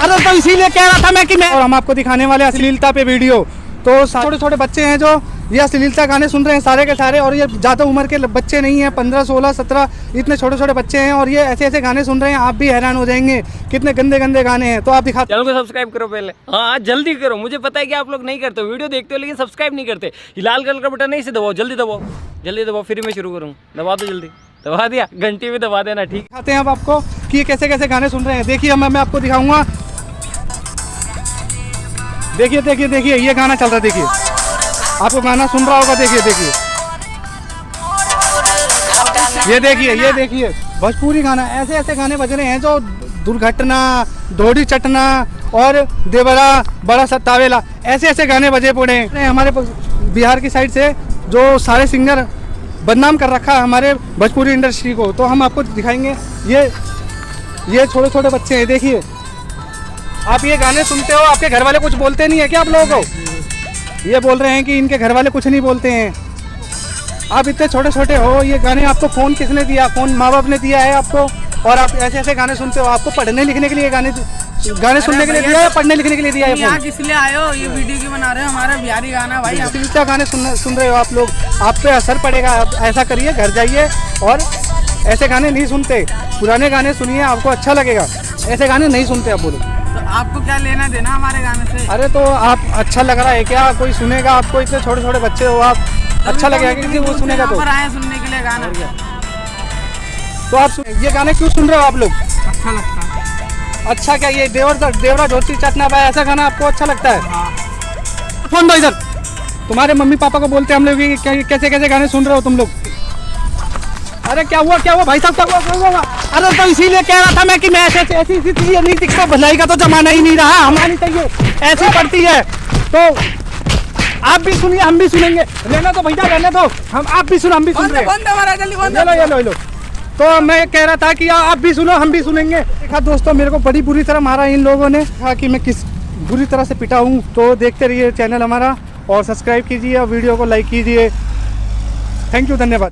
अरे तो इसीलिए कह रहा था मैं कि मैं, और हम आपको दिखाने वाले अश्लीलता पे वीडियो। तो छोटे छोटे बच्चे हैं जो ये अश्लीलता गाने सुन रहे हैं सारे के सारे, और ये ज़्यादा उम्र के बच्चे नहीं हैं, 15, 16, 17 इतने छोटे छोटे बच्चे हैं, और ये ऐसे ऐसे गाने सुन रहे हैं। आप भी हैरान हो जाएंगे कितने गंदे गंदे गाने हैं। तो आप दिखा, चैनल को सब्सक्राइब करो पहले, हाँ जल्दी करो। मुझे पता है कि आप लोग नहीं करते हो, वीडियो देखते हो लेकिन सब्सक्राइब नहीं करते। ये लाल कलर का बटन नहीं, इसे दबाओ, जल्दी दबाओ, जल्दी दबाओ, फिर मैं शुरू करूँ। दबा दो जल्दी, दबा दिया, घंटी भी दबा देना। ठीक, दिखाते हैं अब आपको कि ये कैसे कैसे गाने सुन रहे हैं। देखिए मैं आपको दिखाऊंगा। देखिए देखिए देखिए, ये गाना चल रहा है, देखिए आपको गाना सुन रहा होगा। देखिए देखिए ये देखिए भोजपुरी गाना, ऐसे ऐसे गाने बज रहे हैं जो दुर्घटना, धोड़ी चटना और देवरा बड़ा सत्तावेला, ऐसे ऐसे गाने बजे पड़े हैं। हमारे बिहार की साइड से जो सारे सिंगर बदनाम कर रखा है हमारे भोजपुरी इंडस्ट्री को, तो हम आपको दिखाएंगे। ये छोटे छोटे बच्चे हैं, देखिए आप ये गाने सुनते हो, आपके घर वाले कुछ बोलते नहीं है क्या आप लोगों को? ये बोल रहे हैं कि इनके घर वाले कुछ नहीं बोलते हैं। आप इतने छोटे छोटे हो, ये गाने आपको फ़ोन किसने दिया? फ़ोन माँ बाप ने दिया है आपको, और आप ऐसे ऐसे गाने सुनते हो। आपको पढ़ने लिखने के लिए गाने सुनने के लिए दिया है, पढ़ने लिखने के लिए दिया है? यहाँ किस लिए आए हो? ये वीडियो क्यों बना रहे हो? हमारा बिहारी गाना भाई, अश्लीलता गाने सुन रहे हो आप लोग, आप पे असर पड़ेगा। आप ऐसा करिए, घर जाइए और ऐसे गाने नहीं सुनते, पुराने गाने सुनिए, आपको अच्छा लगेगा। ऐसे गाने नहीं सुनते आप। बोलो तो आपको क्या लेना देना हमारे गाने से? अरे तो आप, अच्छा लग रहा है क्या? कोई सुनेगा आपको? इतने छोटे छोटे बच्चे हो आप, अच्छा लगेगा कि वो सुनेगा? तो आए सुनने के लिए गाना, तो आप ये गाने क्यों सुन रहे हो आप लोग? अच्छा लगता है। अच्छा क्या ये देवरा धोती चटना पाया, ऐसा गाना आपको अच्छा लगता है? फोन दो इधर। तुम्हारे मम्मी पापा को बोलते हैं हम लोग कैसे कैसे गाने सुन रहे हो तुम लोग। अरे क्या हुआ भाई साहब, क्या हुआ? अरे तो इसीलिए कह रहा था मैं कि मैं ऐसी चीजें नहीं दिखता। भलाई का तो जमाना ही नहीं रहा, हमारी चाहिए ऐसी पड़ती है। तो आप भी सुनिए, हम भी सुनेंगे। लेना तो भैया, रहने दो, आप भी सुनो, हम भी सुन रहे हैं। ये लो। तो मैं कह रहा था कि आप भी सुनो, हम भी सुनेंगे। देखा दोस्तों, मेरे को बड़ी बुरी तरह मारा इन लोगों ने, कहा कि मैं किस बुरी तरह से पिटा हूँ। तो देखते रहिए चैनल हमारा, और सब्सक्राइब कीजिए और वीडियो को लाइक कीजिए। थैंक यू, धन्यवाद।